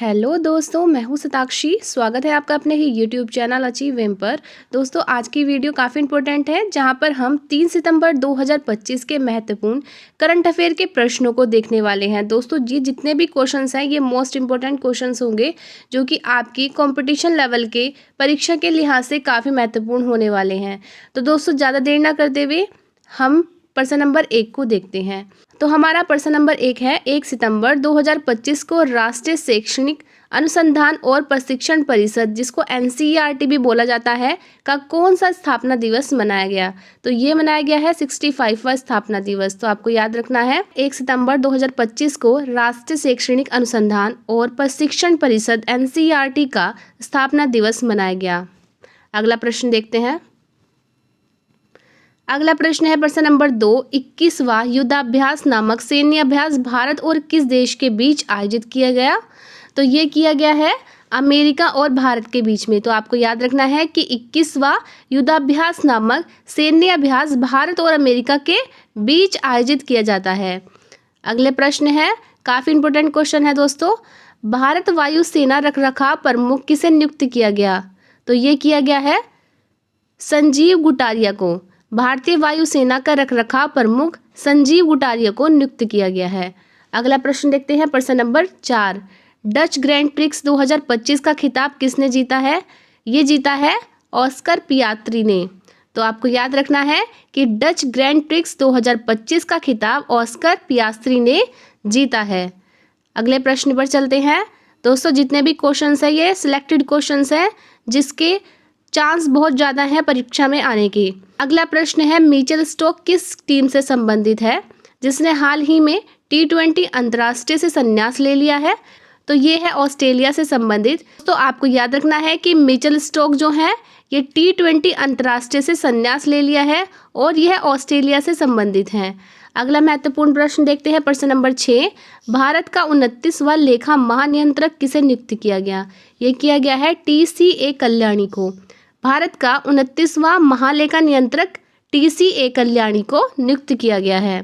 Hello दोस्तों, मैं हूं शताक्षी। स्वागत है आपका अपने ही यूट्यूब चैनल अचीव एम पर। दोस्तों, आज की वीडियो काफ़ी इंपॉर्टेंट है, जहां पर हम 3 सितंबर 2025 के महत्वपूर्ण करंट अफेयर के प्रश्नों को देखने वाले हैं। दोस्तों, ये जितने भी क्वेश्चंस हैं, ये मोस्ट इंपॉर्टेंट क्वेश्चंस होंगे, जो कि आपकी कंपटीशन लेवल के परीक्षा के लिहाज से काफ़ी महत्वपूर्ण होने वाले हैं। तो दोस्तों, ज़्यादा देर ना करते हुए हम प्रश्न नंबर 1 को देखते हैं। तो हमारा प्रश्न नंबर 1 है, 1 सितंबर 2025 को राष्ट्रीय शैक्षणिक अनुसंधान और प्रशिक्षण परिषद, जिसको एनसीईआरटी भी बोला जाता है, का कौन सा स्थापना दिवस मनाया गया? तो ये मनाया गया है 65वां स्थापना दिवस। तो आपको याद रखना है, 1 सितंबर 2025 को राष्ट्रीय शैक्षणिक अनुसंधान और प्रशिक्षण परिषद एनसीईआरटी का स्थापना दिवस मनाया गया। अगला प्रश्न देखते हैं। अगला प्रश्न है प्रश्न नंबर 2, 21वां युद्धाभ्यास नामक सैन्य अभ्यास भारत और किस देश के बीच आयोजित किया गया? तो ये किया गया है अमेरिका और भारत के बीच में। तो आपको याद रखना है कि 21वां युद्धाभ्यास नामक सैन्य अभ्यास भारत और अमेरिका के बीच आयोजित किया जाता है। अगले प्रश्न है, काफ़ी इंपॉर्टेंट क्वेश्चन है दोस्तों, भारत वायुसेना रखरखाव प्रमुख किसे नियुक्त किया गया? तो ये किया गया है संजीव गुटारिया को। भारतीय वायुसेना का रखरखाव प्रमुख संजीव गुटारिया को नियुक्त किया गया है। अगला प्रश्न देखते हैं, प्रश्न नंबर 4, डच ग्रैंड प्रिक्स 2025 का खिताब किसने जीता है? ये जीता है ऑस्कर पियात्री ने। तो आपको याद रखना है कि डच ग्रैंड प्रिक्स 2025 का खिताब ऑस्कर पियात्री ने जीता है। अगले प्रश्न पर चलते हैं। दोस्तों, जितने भी क्वेश्चंस हैं, ये सिलेक्टेड क्वेश्चंस हैं, जिसके चांस बहुत ज़्यादा है परीक्षा में आने की। अगला प्रश्न है, मिचेल स्टोक किस टीम से संबंधित है, जिसने हाल ही में T20 अंतर्राष्ट्रीय से संन्यास ले लिया है? तो ये है ऑस्ट्रेलिया से संबंधित। तो आपको याद रखना है कि मिचेल स्टोक जो है, ये T20 अंतर्राष्ट्रीय से संन्यास ले लिया है और यह ऑस्ट्रेलिया से संबंधित हैं। अगला महत्वपूर्ण प्रश्न देखते हैं, प्रश्न नंबर 6, भारत का 29वां लेखा महानियंत्रक किसे नियुक्त किया गया? ये किया गया है TCA कल्याणी को। भारत का 29वां महालेखा नियंत्रक TCA कल्याणी को नियुक्त किया गया है।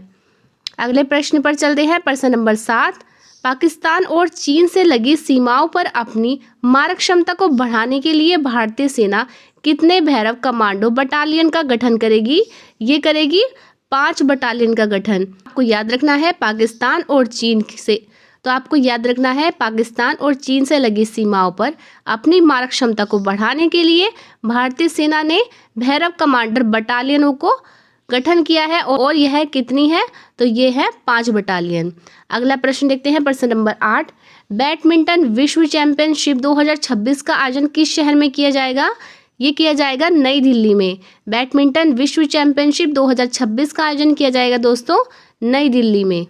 अगले प्रश्न पर चलते हैं, प्रश्न नंबर 7, पाकिस्तान और चीन से लगी सीमाओं पर अपनी मारक क्षमता को बढ़ाने के लिए भारतीय सेना कितने भैरव कमांडो बटालियन का गठन करेगी? ये करेगी 5 बटालियन का गठन। आपको याद रखना है पाकिस्तान और चीन से, तो आपको याद रखना है पाकिस्तान और चीन से लगी सीमाओं पर अपनी मारक क्षमता को बढ़ाने के लिए भारतीय सेना ने भैरव कमांडर बटालियनों को गठन किया है, और यह कितनी है? तो ये है 5 बटालियन। अगला प्रश्न देखते हैं, प्रश्न नंबर 8, बैडमिंटन विश्व चैंपियनशिप 2026 का आयोजन किस शहर में किया जाएगा? ये किया जाएगा नई दिल्ली में। बैडमिंटन विश्व चैंपियनशिप 2026 का आयोजन किया जाएगा दोस्तों नई दिल्ली में।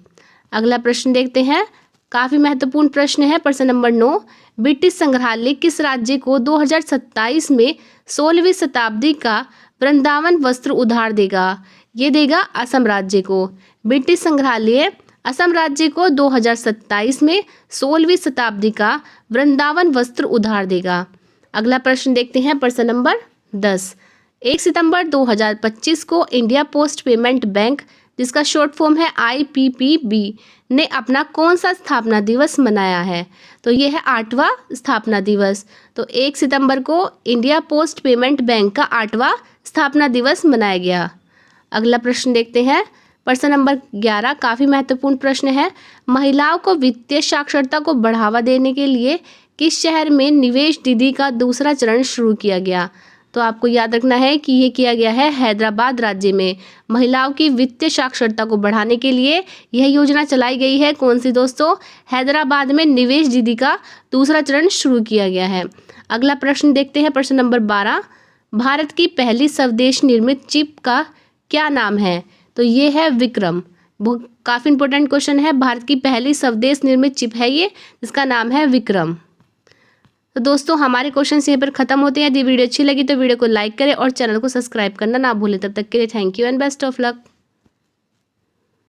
अगला प्रश्न देखते हैं, काफ़ी महत्वपूर्ण प्रश्न है, प्रश्न नंबर 9, ब्रिटिश संग्रहालय किस राज्य को 2027 में 16वीं शताब्दी का वृंदावन वस्त्र उधार देगा? ये देगा असम राज्य को। ब्रिटिश संग्रहालय असम राज्य को 2027 में 16वीं शताब्दी का वृंदावन वस्त्र उधार देगा। अगला प्रश्न देखते हैं, प्रश्न नंबर 10, 1 सितंबर 2025 को इंडिया पोस्ट पेमेंट बैंक, जिसका शॉर्ट फॉर्म है IPPB, ने अपना कौन सा स्थापना दिवस मनाया है? तो ये है 8वां स्थापना दिवस। तो 1 सितंबर को इंडिया पोस्ट पेमेंट बैंक का 8वां स्थापना दिवस मनाया गया। अगला प्रश्न देखते हैं, प्रश्न नंबर 11, काफ़ी महत्वपूर्ण प्रश्न है, महिलाओं को वित्तीय साक्षरता को बढ़ावा देने के लिए किस शहर में निवेश निधि का दूसरा चरण शुरू किया गया? तो आपको याद रखना है कि ये किया गया है हैदराबाद राज्य में। महिलाओं की वित्तीय साक्षरता को बढ़ाने के लिए यह योजना चलाई गई है। कौन सी दोस्तों? हैदराबाद में निवेश निधि का दूसरा चरण शुरू किया गया है। अगला प्रश्न देखते हैं, प्रश्न नंबर 12, भारत की पहली स्वदेश निर्मित चिप का क्या नाम है? तो ये है विक्रम। काफ़ी इंपॉर्टेंट क्वेश्चन है, भारत की पहली स्वदेश निर्मित चिप है ये, जिसका नाम है विक्रम। तो दोस्तों, हमारे क्वेश्चन यहीं पर खत्म होते हैं। यदि वीडियो अच्छी लगी तो वीडियो को लाइक करें और चैनल को सब्सक्राइब करना ना भूलें। तब तक के लिए thank you and best of luck.